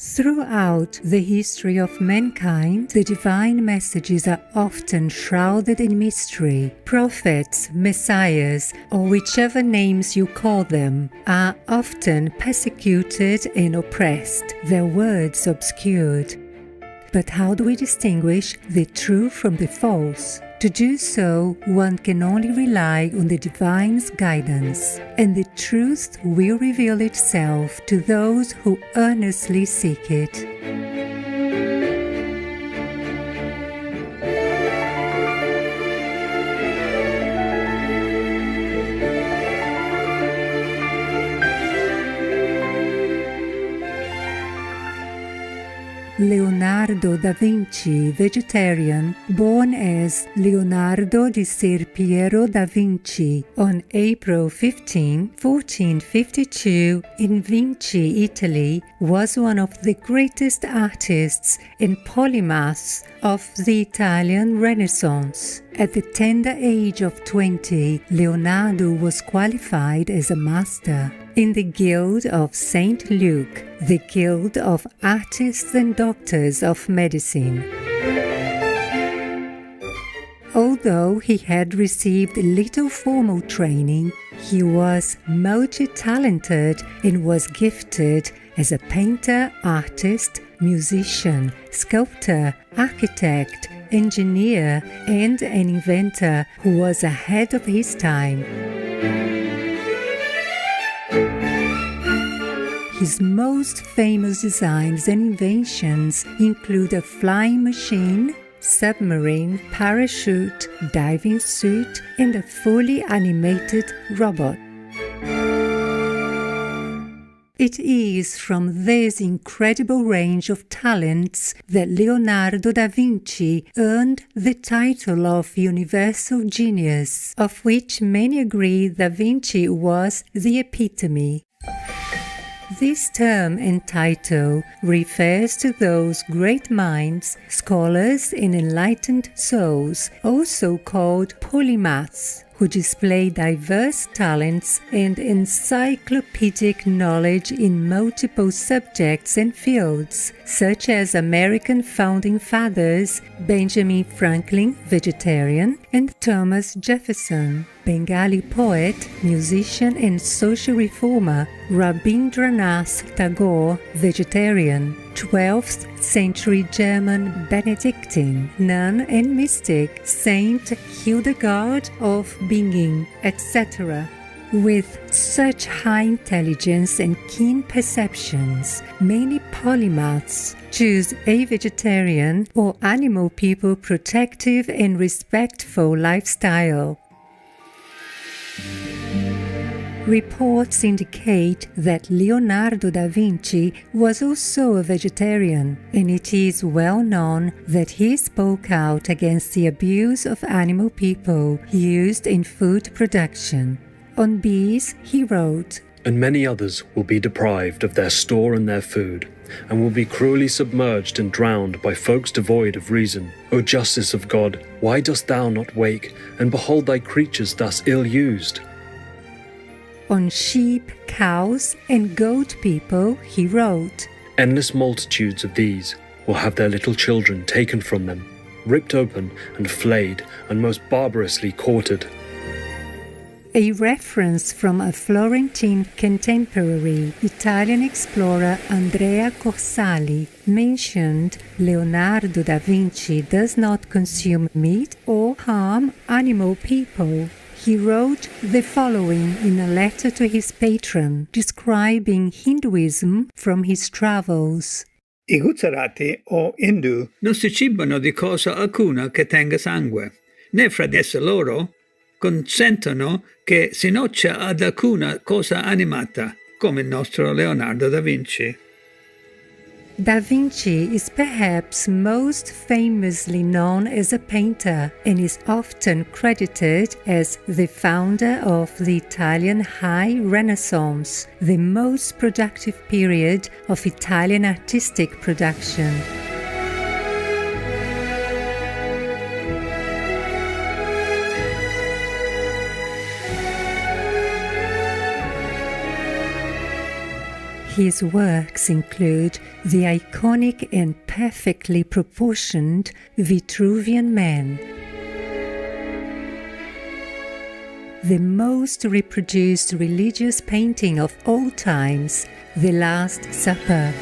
Throughout the history of mankind, the divine messages are often shrouded in mystery. Prophets, messiahs, or whichever names you call them, are often persecuted and oppressed, their words obscured. But how do we distinguish the true from the false? To do so, one can only rely on the divine's guidance, and the truth will reveal itself to those who earnestly seek it. Leonardo da Vinci, vegetarian, born as Leonardo di Ser Piero da Vinci on April 15, 1452 in Vinci, Italy, was one of the greatest artists and polymaths of the Italian Renaissance. At the tender age of 20, Leonardo was qualified as a master in the Guild of St. Luke, the Guild of Artists and Doctors of Medicine. Although he had received little formal training, he was multi-talented and was gifted as a painter, artist, musician, sculptor, architect, engineer, and an inventor who was ahead of his time. His most famous designs and inventions include a flying machine, submarine, parachute, diving suit, and a fully animated robot. It is from this incredible range of talents that Leonardo da Vinci earned the title of universal genius, of which many agree Da Vinci was the epitome. This term and title refers to those great minds, scholars and enlightened souls, also called polymaths, who display diverse talents and encyclopedic knowledge in multiple subjects and fields, such as American founding fathers Benjamin Franklin, vegetarian, and Thomas Jefferson, Bengali poet, musician and social reformer Rabindranath Tagore, vegetarian, 12th century German Benedictine, nun and mystic Saint Hildegard of Bingen, etc. With such high intelligence and keen perceptions, many polymaths choose a vegetarian or animal people protective and respectful lifestyle. Reports indicate that Leonardo da Vinci was also a vegetarian, and it is well known that he spoke out against the abuse of animal people used in food production. On bees, he wrote, "And many others will be deprived of their store and their food, and will be cruelly submerged and drowned by folks devoid of reason. O justice of God, why dost thou not wake, and behold thy creatures thus ill-used?" On sheep, cows, and goat people, he wrote, "Endless multitudes of these will have their little children taken from them, ripped open and flayed and most barbarously quartered." A reference from a Florentine contemporary, Italian explorer Andrea Corsali, mentioned Leonardo da Vinci does not consume meat or harm animal people. He wrote the following in a letter to his patron, describing Hinduism from his travels. I Gujarati o Hindu non si cibano di cosa alcuna che tenga sangue, né fra di esse loro consentono che si noccia ad alcuna cosa animata, come il nostro Leonardo da Vinci. Da Vinci is perhaps most famously known as a painter and is often credited as the founder of the Italian High Renaissance, the most productive period of Italian artistic production. His works include the iconic and perfectly proportioned Vitruvian Man, the most reproduced religious painting of all times, The Last Supper,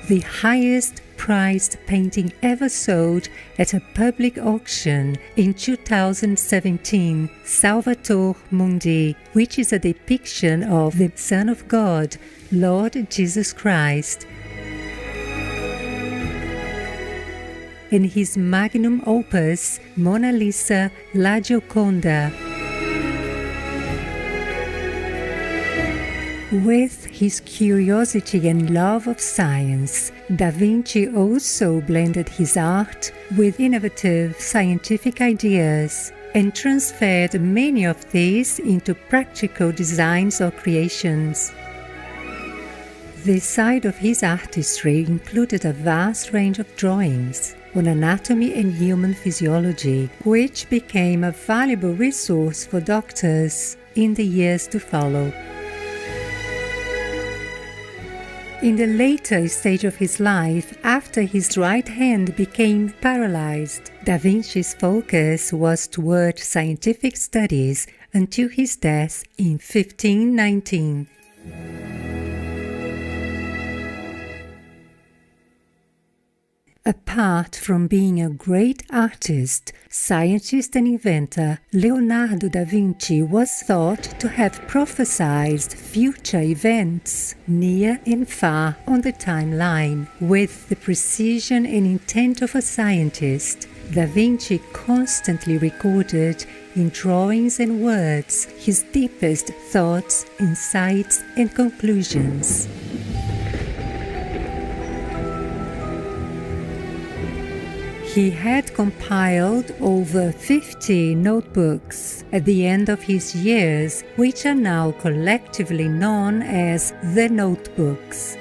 the highest priced painting ever sold at a public auction in 2017, Salvator Mundi, which is a depiction of the Son of God, Lord Jesus Christ. In his magnum opus, Mona Lisa La Gioconda. With his curiosity and love of science, Da Vinci also blended his art with innovative scientific ideas and transferred many of these into practical designs or creations. The side of his artistry included a vast range of drawings on anatomy and human physiology, which became a valuable resource for doctors in the years to follow. In the later stage of his life, after his right hand became paralyzed, Da Vinci's focus was toward scientific studies until his death in 1519. Apart from being a great artist, scientist and inventor, Leonardo da Vinci was thought to have prophesied future events near and far on the timeline. With the precision and intent of a scientist, Da Vinci constantly recorded in drawings and words his deepest thoughts, insights, and conclusions. He had compiled over 50 notebooks at the end of his years, which are now collectively known as the Notebooks.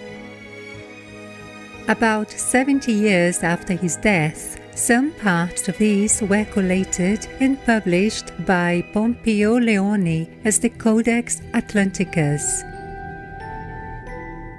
About 70 years after his death, some parts of these were collated and published by Pompeo Leone as the Codex Atlanticus.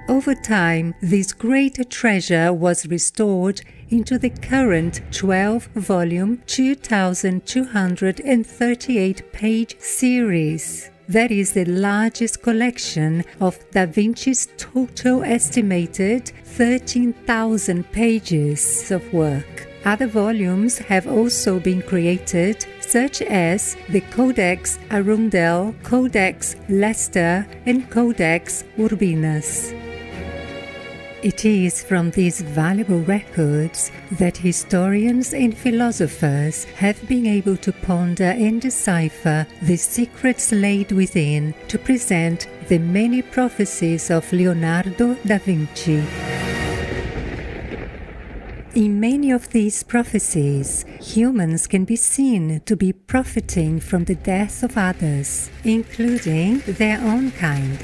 Over time, this great treasure was restored into the current 12-volume, 2,238-page series. That is the largest collection of Da Vinci's total estimated 13,000 pages of work. Other volumes have also been created, such as the Codex Arundel, Codex Leicester, and Codex Urbinus. It is from these valuable records that historians and philosophers have been able to ponder and decipher the secrets laid within to present the many prophecies of Leonardo da Vinci. In many of these prophecies, humans can be seen to be profiting from the death of others, including their own kind.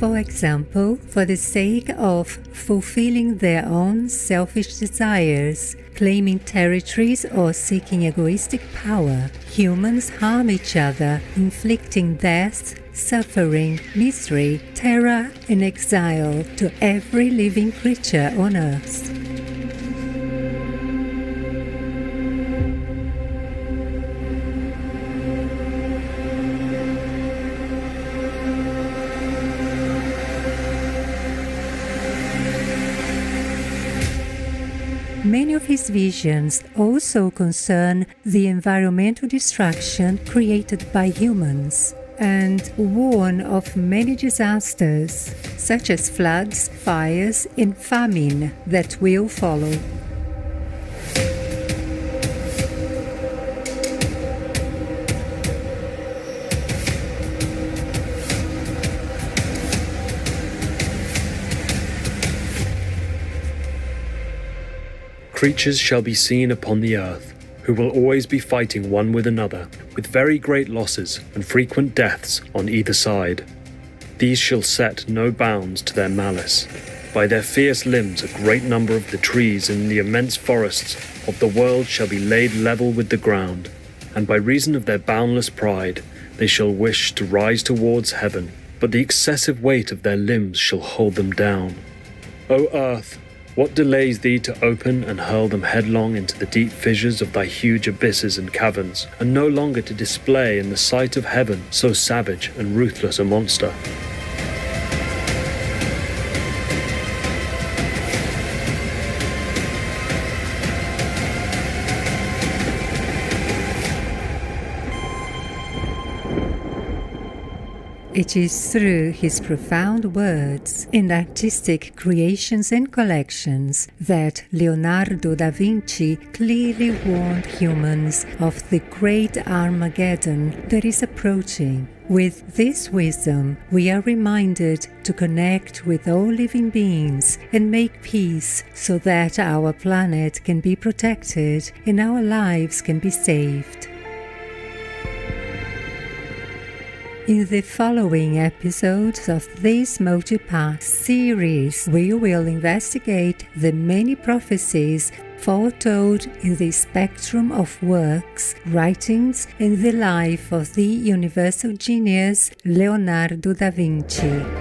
For example, for the sake of fulfilling their own selfish desires, claiming territories or seeking egoistic power, humans harm each other, inflicting death, suffering, misery, terror, and exile to every living creature on earth. Many of his visions also concern the environmental destruction created by humans and warn of many disasters, such as floods, fires, and famine that will follow. Creatures shall be seen upon the earth, who will always be fighting one with another, with very great losses and frequent deaths on either side. These shall set no bounds to their malice. By their fierce limbs a great number of the trees in the immense forests of the world shall be laid level with the ground, and by reason of their boundless pride they shall wish to rise towards heaven, but the excessive weight of their limbs shall hold them down. O earth, what delays thee to open and hurl them headlong into the deep fissures of thy huge abysses and caverns, and no longer to display in the sight of heaven so savage and ruthless a monster? It is through his profound words and artistic creations and collections that Leonardo da Vinci clearly warned humans of the great Armageddon that is approaching. With this wisdom, we are reminded to connect with all living beings and make peace so that our planet can be protected and our lives can be saved. In the following episodes of this multi-part series, we will investigate the many prophecies foretold in the spectrum of works, writings, and the life of the universal genius Leonardo da Vinci.